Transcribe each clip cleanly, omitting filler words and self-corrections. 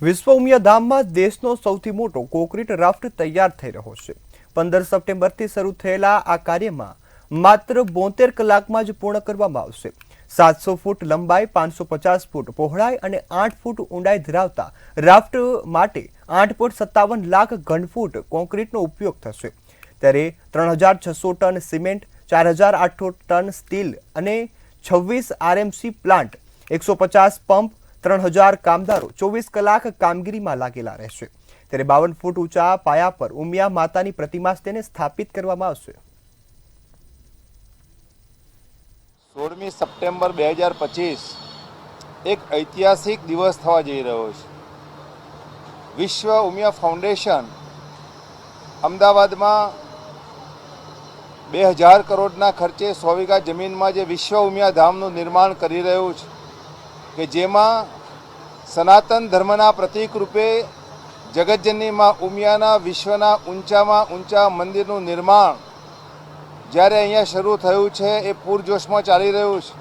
વિશ્વ ઉમિયા ધામમાં દેશનો સૌથી મોટો કોન્ક્રીટ રાફ્ટ તૈયાર થઈ રહ્યો છે। 15 સપ્ટેમ્બરથી શરૂ થયેલા આ કાર્યમાં માત્ર 72 કલાકમાં જ પૂર્ણ કરવામાં આવશે। 700 ફૂટ લંબાઈ, 550 ફૂટ પહોળાઈ અને 8 ફૂટ ઊંડાઈ ધરાવતા રાફ્ટ માટે 8.57 લાખ ઘનફૂટ કોન્ક્રીટનો ઉપયોગ થશે। ત્યારે 3600 ટન સિમેન્ટ, 4800 ટન સ્ટીલ અને 26 આરએમસી પ્લાન્ટ, 150 પંપ, 3000 કામદારો 24 કલાક કામગીરીમાં લાગેલા રહેશે। ત્યારે 52 ફૂટ ઊંચા પાયા પર ઉમિયા માતાની પ્રતિમા તેને સ્થાપિત કરવામાં આવશે। 16મી સપ્ટેમ્બર 2025 એક ઐતિહાસિક દિવસ થવા જઈ રહ્યો છે। વિશ્વ ઉમિયા ફાઉન્ડેશન અમદાવાદમાં 2000 કરોડના ખર્ચે 100 વીઘા જમીનમાં જે વિશ્વ ઉમિયા ધામનું નિર્માણ કરી રહ્યું છે કે જેમાં સનાતન ધર્મના પ્રતીક રૂપે જગતજનની માં ઉમિયાના વિશ્વના ઊંચામાં ઊંચા મંદિરનું નિર્માણ જ્યારે અહીંયા શરૂ થયું છે, એ પૂરજોશમાં ચાલી રહ્યું છે।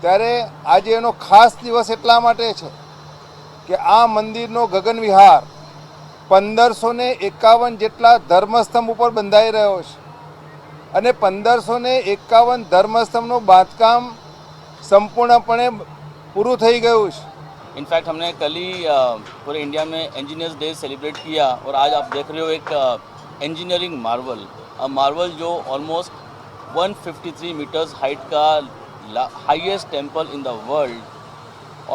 ત્યારે આજે એનો ખાસ દિવસ એટલા માટે છે કે આ મંદિરનો ગગનવિહાર 1551 જેટલા ધર્મસ્તંભ ઉપર બંધાઈ રહ્યો છે અને 1551 ધર્મસ્તંભનું બાંધકામ સંપૂર્ણપણે पूरा થઈ ગયું છે। इनफैक्ट हमने कल ही पूरे इंडिया में इंजीनियर्स डे सेलिब्रेट किया और आज आप देख रहे हो एक इंजीनियरिंग मार्वल, मार्वल जो ऑलमोस्ट 153 मीटर्स हाइट का highest temple in the world,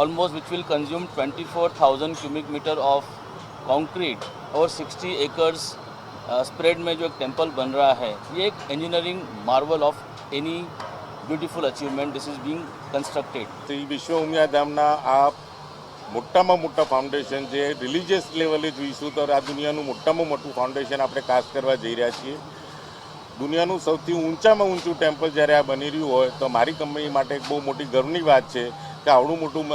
almost which will consume 24,000 cubic metre of concrete और 60 एकर्स स्प्रेड में जो एक टेम्पल बन रहा है, ये एक engineering Marvel of any beautiful achievement this is being constructed. तो विश्व उमिया धामना आ मोटामां मोटा फाउंडेशन है, रिलीजियस लेवले जोईशुं तो आ दुनियानुं मोटामां मोटुं फाउंडेशन आपणे कास्ट करवा जई रह्या छीए। दुनियानुं सौथी ऊंचामां ऊंचुं टेम्पल ज्यारे आ बनी रह्युं होय तो मारी कंपनी माटे एक बहु मोटी गर्वनी वात छे कि आवडुं मोटुं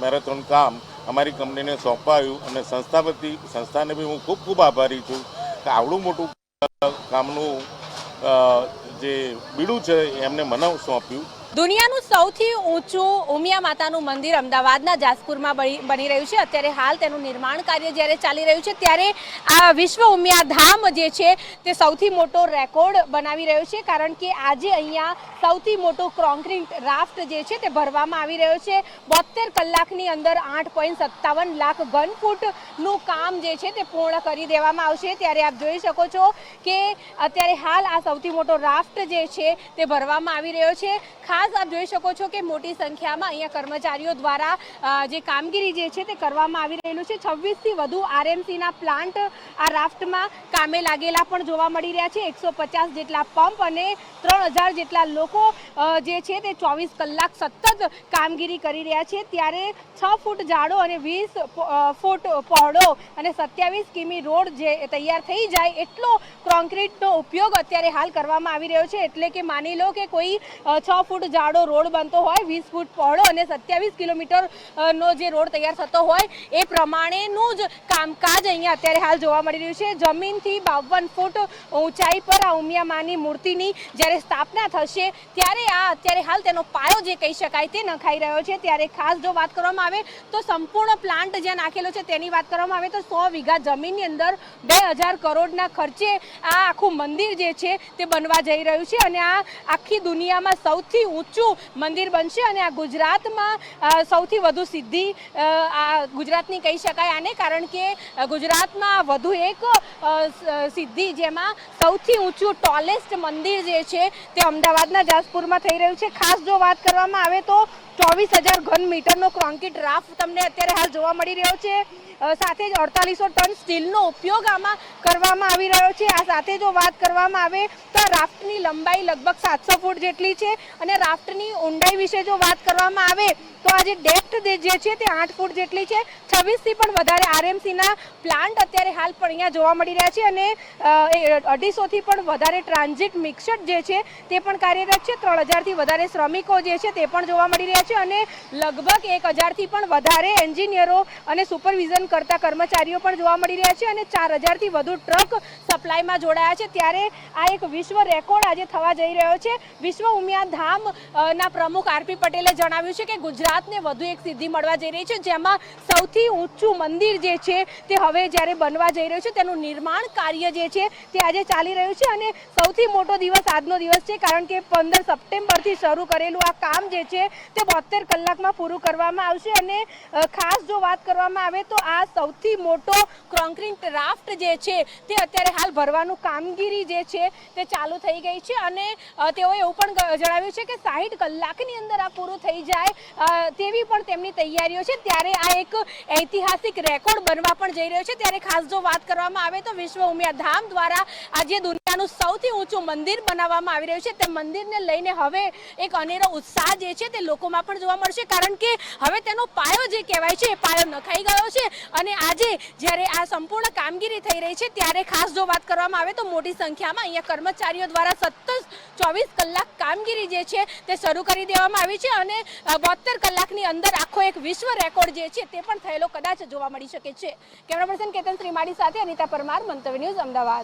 मैरेथोन काम अमारी कंपनीने सोंपायुं અને संस्थाने भी हूँ खूब खूब आभारी छूँ कि आवडुं मोटुं कामनुं जे बीडું છે એમને મને સોંપ્યું। દુનિયાનું સૌથી ઊંચું ઉમિયા માતાનું મંદિર અમદાવાદના જાસપુરમાં બની રહ્યું છે। અત્યારે હાલ તેનું નિર્માણ કાર્ય જ્યારે ચાલી રહ્યું છે ત્યારે આ વિશ્વ ઉમિયા ધામ જે છે તે સૌથી મોટો રેકોર્ડ બનાવી રહ્યું છે, કારણ કે આજે અહીંયા સૌથી મોટો કોન્ક્રીટ રાફ્ટ જે છે તે ભરવામાં આવી રહ્યો છે। 72 કલાકની અંદર 8.57 લાખ ઘન ફૂટનું કામ જે છે તે પૂર્ણ કરી દેવામાં આવશે। ત્યારે આપ જોઈ શકો છો કે અત્યારે હાલ આ સૌથી મોટો રાફ્ટ જે છે તે ભરવામાં આવી રહ્યો છે। ખાસ आप જોઈ શકો છો કે મોટી સંખ્યામાં અહીંયા કર્મચારીઓ દ્વારા જે કામગીરી જે છે તે કરવામાં આવી રહેલું છે। 26 થી વધુ આરએમસીના પ્લાન્ટ આ રાફ્ટમાં કામે લાગેલા પણ જોવા મળી રહ્યા છે। 150 જેટલા પંપ અને 3000 જેટલા લોકો જે છે તે 24 કલાક સતત કામગીરી કરી રહ્યા છે। ત્યારે 6 ફૂટ જાડો અને 20 ફૂટ પહોળો અને 27 કિમી રોડ જે તૈયાર થઈ જાય એટલો કોન્ક્રીટનો ઉપયોગ અત્યારે હાલ કરવામાં આવી રહ્યો છે। એટલે કે માની લો કે કોઈ 6 ફૂટ જાડો રોડ બનતો હોય, 20 ફૂટ પહોળો અને 27 કિલોમીટર નો જે રોડ તૈયાર થતો હોય એ પ્રમાણેનું જ કામકાજ અહીંયા અત્યારે હાલ જોવા મળી રહ્યું છે। જમીનથી 52 ફૂટ ઊંચાઈ પર આ ઉમિયા માની મૂર્તિની જ્યારે સ્થાપના થશે ત્યારે આ અત્યારે હાલ તેનો પાયો જે કહી શકાય તે નખાઈ રહ્યો છે। ત્યારે ખાસ જો વાત કરવામાં આવે તો સંપૂર્ણ પ્લાન્ટ જ્યાં નાખેલો છે તેની વાત કરવામાં આવે તો 100 વીઘા જમીનની અંદર 2000 કરોડના ખર્ચે આ આખું મંદિર જે છે તે બનવા જઈ રહ્યું છે અને આ આખી દુનિયામાં સૌથી ઊંચું મંદિર બનશે અને આ ગુજરાતમાં સૌથી વધુ સિદ્ધિ આ ગુજરાતની કહી શકાય આને, કારણ કે ગુજરાતમાં વધુ એક સિદ્ધિ જેમાં સૌથી ઊંચું ટોલેસ્ટ મંદિર જે છે તે અમદાવાદના જાસપુરમાં થઈ રહ્યું છે। ખાસ જો વાત કરવામાં આવે તો 24,000 ઘન મીટરનો કોન્ક્રીટ રાફ્ટ તમને અત્યારે હાલ જોવા મળી રહ્યો છે। સાથે જ 4800 ટન સ્ટીલનો ઉપયોગ આમાં કરવામાં આવી રહ્યો છે। આ સાથે જો વાત કરવામાં આવે તો રાફ્ટની લંબાઈ લગભગ 700 ફૂટ જેટલી છે અને રાફ્ટની ઊંડાઈ વિશે જો વાત કરવામાં આવે તો આ જે ડેપ્થ જે છે તે 8 ફૂટ જેટલી છે। 26 થી પણ વધારે આરએમસીના પ્લાન્ટ અત્યારે હાલ પણ અહીંયા જોવા મળી રહ્યા છે અને 250 થી પણ વધારે ટ્રાન્ઝિટ મિક્સર જે છે તે પણ કાર્યરત છે। 3000 થી વધારે શ્રમિકો જે છે તે પણ જોવા મળી રહ્યા છે। છે અને લગભગ 1000થી પણ વધારે એન્જિનિયરો અને સુપરવિઝન કરતા કર્મચારીઓ પણ જોવા મળી રહ્યા છે અને 4000થી વધુ ટ્રક સપ્લાયમાં જોડાયા છે। ત્યારે આ એક વિશ્વ રેકોર્ડ આજે થવા જઈ રહ્યો છે। વિશ્વ ઉમિયા ધામ ના પ્રમુખ આરપી પટેલે જણાવ્યું છે કે ગુજરાતને વધુ એક સિદ્ધિ મળવા જઈ રહી છે, જેમાં સૌથી ઊંચું મંદિર જે છે તે હવે જ્યારે બનવા જઈ રહ્યું છે તેનું નિર્માણ કાર્ય જે છે તે આજે ચાલી રહ્યું છે અને સૌથી મોટો દિવસ આજનો દિવસ છે, કારણ કે 15 સપ્ટેમ્બરથી શરૂ કરેલું આ કામ જે છે તે 72 કલાકમાં પૂરું કરવામાં આવશે। અને ખાસ જો વાત કરવામાં આવે તો આ સૌથી મોટો કોન્ક્રીટ રાફ્ટ જે છે તે અત્યારે હાલ ભરવાનું કામગીરી જે છે તે ચાલુ થઈ ગઈ છે અને તેઓએ એવું પણ જણાવ્યું છે કે 60 કલાકની અંદર આ પૂરું થઈ જાય તેવી પણ તેમની તૈયારીઓ છે। ત્યારે આ એક ઐતિહાસિક રેકોર્ડ બનવા પણ જઈ રહ્યો છે। ત્યારે ખાસ જો વાત કરવામાં આવે તો વિશ્વ ઉમિયા ધામ દ્વારા આજે દુનિયાનું સૌથી ઊંચું મંદિર બનાવવામાં આવી રહ્યું છે, તે મંદિરને લઈને હવે એક અનેરો ઉત્સાહ જે છે તે લોકોમાં પણ જોવા મળશે, કારણ કે હવે તેનો પાયો જે કહેવાય છે એ પાયો નખાઈ ગયો છે। અને આજે જ્યારે આ સંપૂર્ણ કામગીરી થઈ રહી છે ત્યારે ખાસ જો વાત કરવામાં આવે તો મોટી સંખ્યામાં અહીંયા કર્મચારીઓ દ્વારા સતત 24 કલાક કામગીરી જે છે તે શરૂ કરી દેવામાં આવી છે અને 72 કલાકની અંદર આખો એક વિશ્વ રેકોર્ડ જે છે તે પણ થયેલો કદાચ જોવા મળી શકે છે। કેમેરા પર્સન કેતન શ્રીમાળી સાથે અનિતા પરમાર, મંતવ્ય ન્યૂઝ, અમદાવાદ।